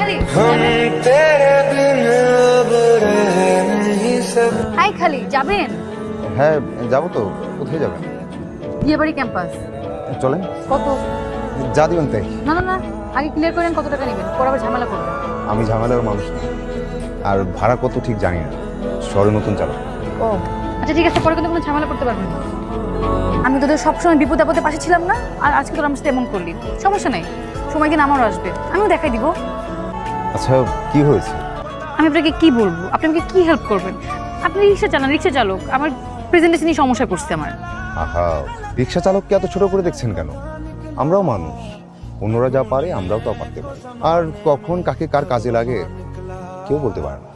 খালি হাই খালি যাবেন? হ্যাঁ যাবো তো। কোথায় যাবেন? বিয়েবাড়ি ক্যাম্পাস। চলেন। কত? যা দিবেন তাই। না না না, আগে ক্লিয়ার করেন কত টাকা নেবেন, পরে আবার ঝামেলা করবেন। আমি ঝামেলার মানুষ না, আর ভাড়া কত ঠিক জানি না, শহরে নতুন চালক। ও আচ্ছা ঠিক আছে, পরে কিন্তু কোনো ঝামেলা করতে পারবেন না। আমি তোদের সবসময় বিপদ আপদে পাশে ছিলাম না, আর আজকে তোর আমার সাথে এমন করলি। সমস্যা নেই, সময় দিন আমারও আসবে, আমিও দেখাই দিব। আচ্ছা কি হয়েছে? আমি আপনাকে কি বলবো, আপনি আমাকে কি হেল্প করবেন? আপনি রিক্সা চালান, রিক্সা চালক, আমার প্রেজেন্টেশনই সমস্যা পড়ছে আমার। আহা, রিক্সা চালককে এত ছোট করে দেখছেন কেন? আমরাও মানুষ, অন্যরা যা পারে আমরাও তা পারতে পারি। আর কখন কাকে কার কাজে লাগে কেউ বলতে পারে না।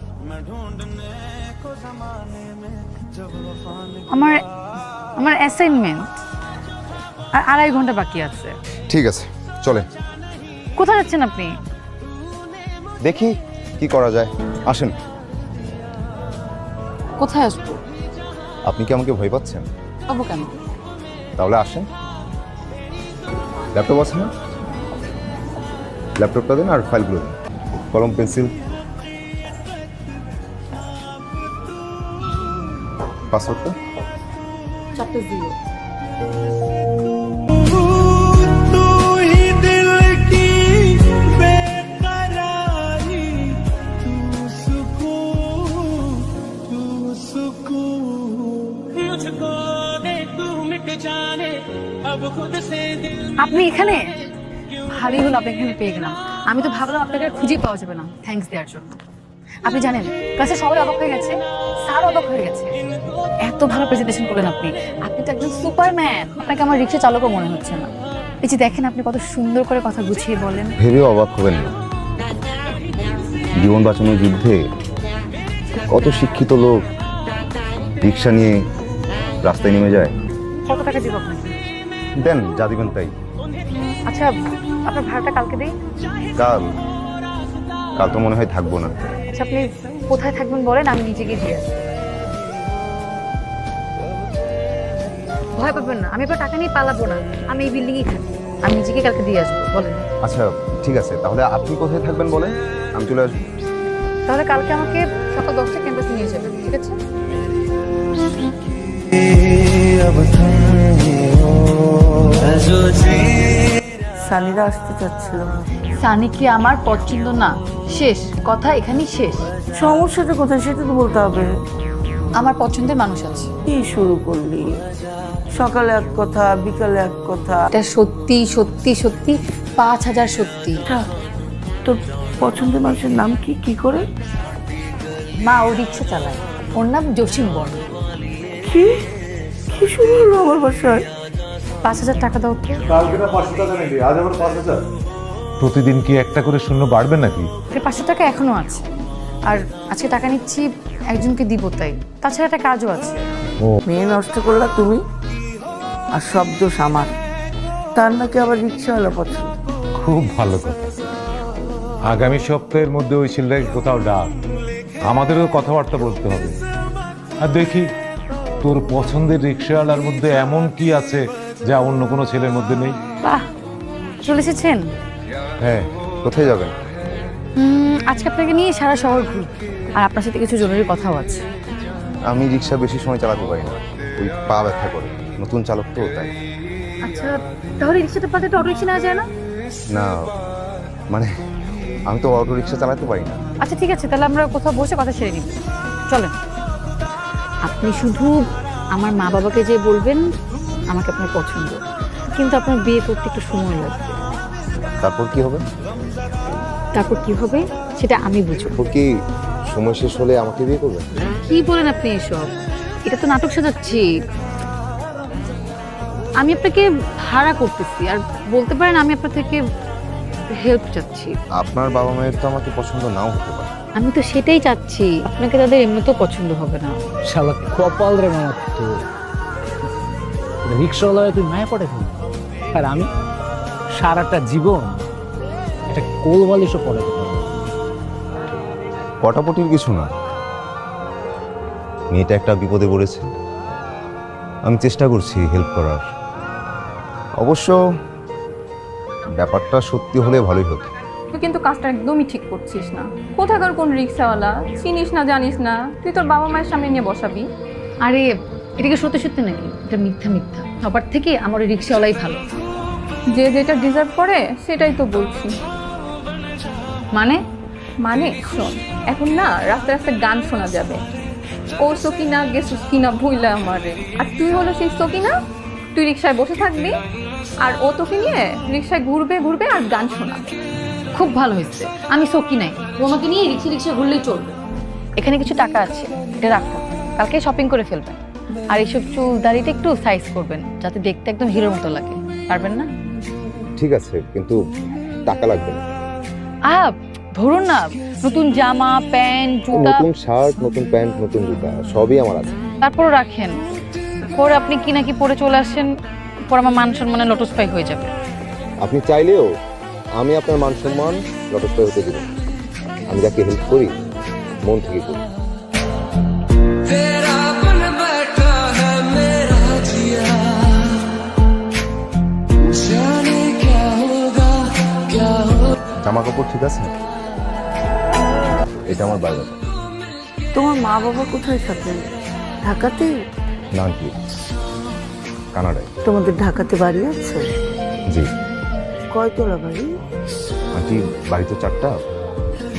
আমার আমার অ্যাসাইনমেন্ট আর 2.5 ঘন্টা বাকি আছে। ঠিক আছে চলেন। কোথায় যাচ্ছেন আপনি? দেখি কি করা যায়, আসেন। কোথায় আসবো? আপনি কি আমাকে ভয় পাচ্ছেন? পাবো কেন? তাহলে আসেন। ল্যাপটপ আছে না? ল্যাপটপটা দেন আর ফাইলগুলো দিন, কলম পেন্সিল। পাসওয়ার্ডটা? 4টা 0। আপনি এখানে? ভালোই হলো আপনাকে এখানে পেয়ে গেলাম। আমি তো ভাবলাম আপনাকে আর খুঁজেই পাওয়া যাবে না থ্যাঙ্কস দেওয়ার জন্য। আপনি জানেন ক্লাসে সবাই অবাক হয়ে গেছে, স্যার অবাক হয়ে গেছে। এত ভালো প্রেজেন্টেশন করলেন আপনি, আপনি তো একজন সুপারম্যান। আপনাকে আমার রিক্সা চালকও মনে হচ্ছে না। এই যে দেখেন আপনি কত সুন্দর করে কথা গুছিয়ে বলেন। ভেবেও অবাক হবেন না, জীবন বাঁচানোর যুদ্ধে কত শিক্ষিত লোক রিক্সা নিয়ে রাস্তায় নেমে যায়। কত টাকা দিব আপনাকে? দেন যা দিবেন তাই। আচ্ছা আপনার ভাড়াটা কালকে দিই। কাল? কাল তো মনে হয় থাকবো না। আচ্ছা আপনি কোথায় থাকবেন বলেন, আমি নিজে গিয়ে দিয়ে আসবো। ভয় পাবেন না, আমি আপনার টাকা নিয়ে পালাবো না, আমি এই বিল্ডিংয়েই থাকি। আমি নিজেকে কালকে দিয়ে আসবো বলেন। আচ্ছা ঠিক আছে, তাহলে আপনি কোথায় থাকবেন বলেন, আমি চলে আসবো। তাহলে কালকে আমাকে সকাল 10টা ক্যাম্পাসে নিয়ে যাবেন, ঠিক আছে? সানিরা আসতে চাচ্ছিল। সানি কি আমার পছন্দ না? শেষ কথা, এখানেই শেষ। সমস্যাটা কোথায় সেটা তো বলতে হবে। আমার পছন্দের মানুষ আছে। কি শুরু করলি? সকালে এক কথা, বিকালে এক কথা। এটা সত্যি সত্যি সত্যি 5000 সত্যি। তোর পছন্দের মানুষের নাম কি? কি করে? মা ও রিক্সা চালায়, ওর নাম জসিম বর্মা। কি কি শুরু হলো আমার বাসায়? 5000 টাকা দাও তো। কালকে না 500 টাকা নিবি, আজ আবার 5000। প্রতিদিন কি একটা করে শূন্য বাড়বে নাকি? 500 টাকা এখনো আছে, আর আজকে টাকা নিচ্ছি একজনকে দিব তাই। তাছাড়া একটা কাজও আছে। মেয়ে নষ্ট করলা তুমি, আর সব দোষ আমার। তার নাকি আবার রিক্সাওয়ালা পছন্দ। খুব ভালো কথা। আগামী সপ্তাহের মধ্যে ওই ছেলেটাকে কোথাও ডাক, আমাদেরও কথাবার্তা বলতে হবে। আর দেখি তোর পছন্দের রিক্সাওয়ালার মধ্যে এমন কি আছে যা অন্য কোনো ছেলের মধ্যে নেই। বাহ, চলে এসেছেন? হ্যাঁ, কোথায় যাবেন? আজকে আপনাকে নিয়ে সারা শহর ঘুরি, আর আপনার সাথে কিছু জরুরি কথাও আছে। আমি রিক্সা বেশি সময় চালাতে পারি না, ওই পা ব্যথা করে, নতুন চালক তো তাই। আচ্ছা তাহলে রিক্সাটা পাতে তো অটো রিক্সা নেওয়া যায় না? না মানে আমি তো অটো রিক্সা চালাতে পারি না। আচ্ছা ঠিক আছে, তাহলে আমরা কোথাও বসে কথা সেরে নিব, চলেন। আপনি শুধু আমার মা বাবাকে যে বলবেন আমাকে আপনার পছন্দ, কিন্তু আপনার বিয়ে করতে একটু সময় লাগবে। তারপর কি হবে? তারপর কি হবে সেটা আমি বুঝবো। তারপর কি সময় শেষ হলে আমাকে বিয়ে করবেন? কি বলেন আপনি এসব? এটা তো নাটক সাজাচ্ছি। আমি আপনাকে ভাড়া করতেছি, আর বলতে পারেন আমি আপনার থেকে হেল্প চাচ্ছি। আপনার বাবা মায়ের তো আমাকে পছন্দ নাও হতে পারে। আমি তো সেটাই চাচ্ছি, আপনাকে তাদের এমনিতেও পছন্দ হবে না। শালা কপাল রে মামা, তো রিক্সাওয়ালা তুই মায়া পড়ে ফেলি, আর আমি সারাটা জীবন একটা কোল বালিশও পড়ে দেবো। পটাপটির কিছু না, মেয়েটা একটা বিপদে পড়েছে, আমি চেষ্টা করছি হেল্প করার। অবশ্য ব্যাপারটা সত্যি হলে ভালোই হতো। তুই কিন্তু কাজটা একদমই ঠিক করছিস না। কোথাকার কোন রিক্সাওয়ালা, চিনিস না জানিস না, তুই তোর বাবা মায়ের সামনে নিয়ে বসাবি। আরে এটা কি সত্যি সত্যি নাকি? এটা মিথ্যা মিথ্যা। সবার থেকে আমার ওই রিক্সাওয়ালাই ভালো। যে যেটা ডিজার্ভ করে সেটাই তো বলছি। মানে মানে শোন, এখন না রাস্তায় রাস্তায় গান শোনা যাবে, ও সকিনা গেছুস কিনা ভুইলা আমারে, আর তুই হলো সেই সকিনা, তুই রিক্সায় বসে থাকবি আর ও তোকে নিয়ে রিক্সায় ঘুরবে ঘুরবে আর গান শোনাবে। খুব ভালো হয়েছে, আমি সকি নাই, ও আমাকে নিয়ে রিক্সা রিক্সা ঘুরলেই চলবে। এখানে কিছু টাকা আছে, এটা রাখো, কালকে শপিং করে ফেলবেন। আর এইসব চুল দাড়িটা একটু সাইজ করবেন যাতে দেখতে একদম হিরোর মতো লাগে। পারবেন না? ঠিক আছে, কিন্তু টাকা লাগবে না। ধরুন না, নতুন জামা প্যান্ট জুতা, নতুন শার্ট, নতুন প্যান্ট, নতুন জুতা সবই আমার আছে। তারপরও রাখেন। পরে আপনি কি নাকি পরে চলে আসেন, পর আমার মান সম্মানে লটস্পাই হয়ে যাবে। আপনি চাইলেও আমি আপনার মান সম্মান লটস্পাই হতে দিব। আমি যাকে হেল্প করি মন থেকে করি। জামা কাপড় ঠিক আছে? এটা আমার বাইরে। তোমার মা বাবা কোথায় থাকেন? ঢাকাতে? না কি কানাডায়। তোমাদের ঢাকাতে বাড়ি আছে? জি কয়তলা বাড়ি? আন্টি, বাড়িতে 4টা,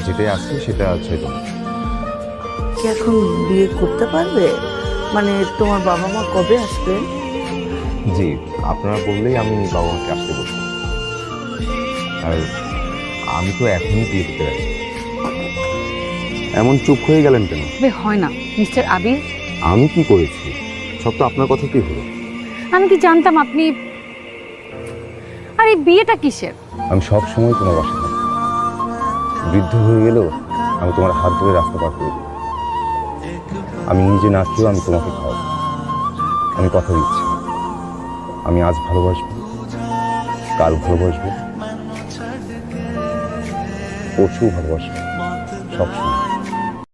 যেটাই আছে সেটা 6তলা। কি এখন বিয়ে করতে পারবে? মানে তোমার বাবা মা কবে আসবেন? জি, আপনারা বললেই আমি বাবা মাকে আসতে বলবো। আর আমি তো এখনই বিয়ে করতে রাজি। এমন চুপ হয়ে গেলেন কেন? তবে হয় না মিস্টার আবির। আমি কি করেছি? সব তো আপনার কথা কি হলো? আমি কি জানতাম আপনি। আর এই বিয়েটা কিসের? আমি সব সময় তোমার বাসায় থাকি। বৃদ্ধ হয়ে গেলেও আমি তোমার হাত ধরে রাস্তা পার করে দেব। আমি নিজে না খেয়েও আমি তোমাকে খাওয়াবো। আমি কথা দিচ্ছি, আমি আজ ভালোবাসবো, কাল ভালোবাসবো, পরশু ভালোবাসবো, সবসময়।